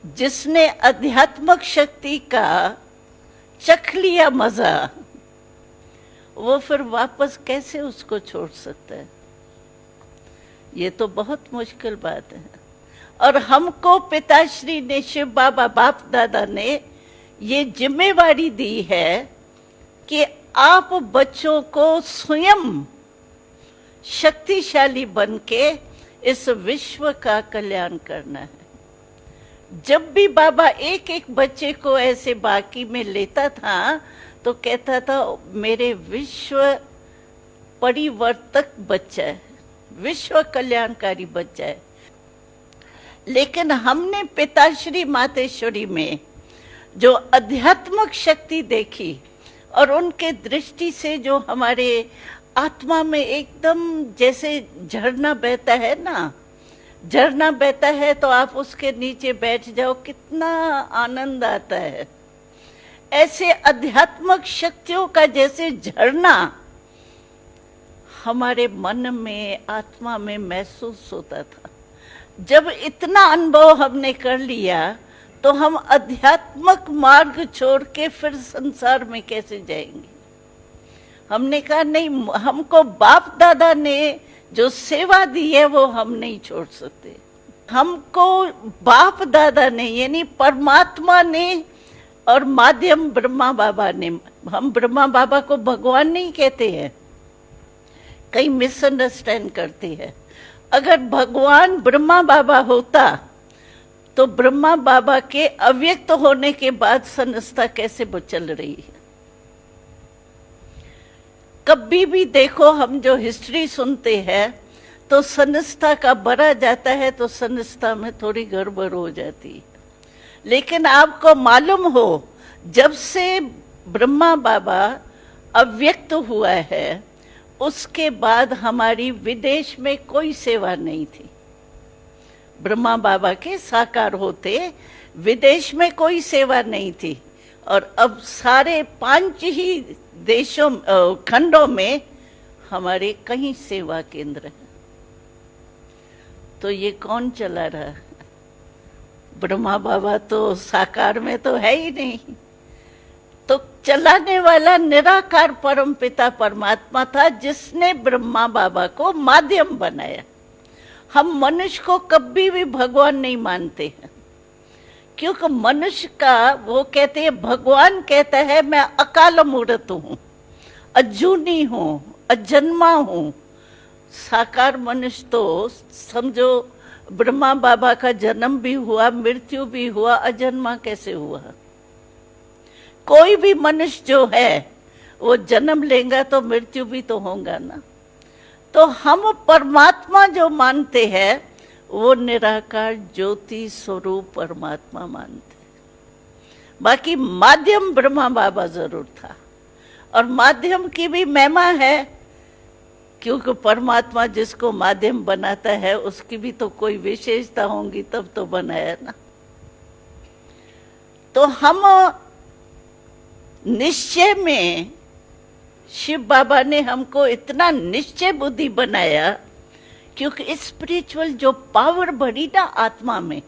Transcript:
जिसने अध्यात्मक शक्ति का चख लिया मजा, वो फिर वापस कैसे उसको छोड़ सकता है? ये तो बहुत मुश्किल बात है। और हमको पिताश्री ने, शिव बाबा बाप दादा ने ये जिम्मेवारी दी है कि आप बच्चों को स्वयं शक्तिशाली बन के इस विश्व का कल्याण करना है। जब भी बाबा एक एक बच्चे को ऐसे बाकी में लेता था तो कहता था मेरे विश्व परिवर्तक बच्चा है, विश्व कल्याणकारी बच्चा है। लेकिन हमने पिताश्री मातेश्वरी में जो अध्यात्मक शक्ति देखी और उनके दृष्टि से जो हमारे आत्मा में एकदम जैसे झरना बहता है ना, झरना बहता है तो आप उसके नीचे बैठ जाओ, कितना आनंद आता है। ऐसे अध्यात्मक शक्तियों का जैसे झरना हमारे मन में, आत्मा में महसूस होता था। जब इतना अनुभव हमने कर लिया तो हम अध्यात्मक मार्ग छोड़ के फिर संसार में कैसे जाएंगे? हमने कहा नहीं, हमको बाप दादा ने जो सेवा दी है वो हम नहीं छोड़ सकते। हमको बाप दादा ने यानी परमात्मा ने और माध्यम ब्रह्मा बाबा ने, हम ब्रह्मा बाबा को भगवान नहीं कहते हैं, कई मिसअंडरस्टैंड करते हैं। अगर भगवान ब्रह्मा बाबा होता तो ब्रह्मा बाबा के अव्यक्त होने के बाद संस्था कैसे चल रही है? कभी भी देखो, हम जो हिस्ट्री सुनते हैं तो संस्था का बढ़ा जाता है तो संस्था में थोड़ी गड़बड़ हो जाती है। लेकिन आपको मालूम हो, जब से ब्रह्मा बाबा अव्यक्त हुआ है उसके बाद हमारी विदेश में कोई सेवा नहीं थी। ब्रह्मा बाबा के साकार होते विदेश में कोई सेवा नहीं थी, और अब सारे 5 ही देशों खंडों में हमारे कई सेवा केंद्र हैं। तो ये कौन चला रहा है? ब्रह्मा बाबा तो साकार में तो है ही नहीं, तो चलाने वाला निराकार परम पिता परमात्मा था जिसने ब्रह्मा बाबा को माध्यम बनाया। हम मनुष्य को कभी भी भगवान नहीं मानते हैं, क्योंकि मनुष्य का, वो कहते हैं, भगवान कहता है मैं अकाल मूर्त हूं, अजूनी हूं, अजन्मा हूं। साकार मनुष्य तो समझो ब्रह्मा बाबा का जन्म भी हुआ, मृत्यु भी हुआ, अजन्मा कैसे हुआ? कोई भी मनुष्य जो है वो जन्म लेगा तो मृत्यु भी तो होगा ना। तो हम परमात्मा जो मानते हैं वो निराकार ज्योति स्वरूप परमात्मा मानते हैं। बाकी माध्यम ब्रह्मा बाबा जरूर था, और माध्यम की भी महिमा है, क्योंकि परमात्मा जिसको माध्यम बनाता है उसकी भी तो कोई विशेषता होंगी तब तो बनाया ना। तो हम निश्चय में, शिव बाबा ने हमको इतना निश्चय बुद्धि बनाया, क्योंकि स्पिरिचुअल जो पावर बढ़ी ना आत्मा में,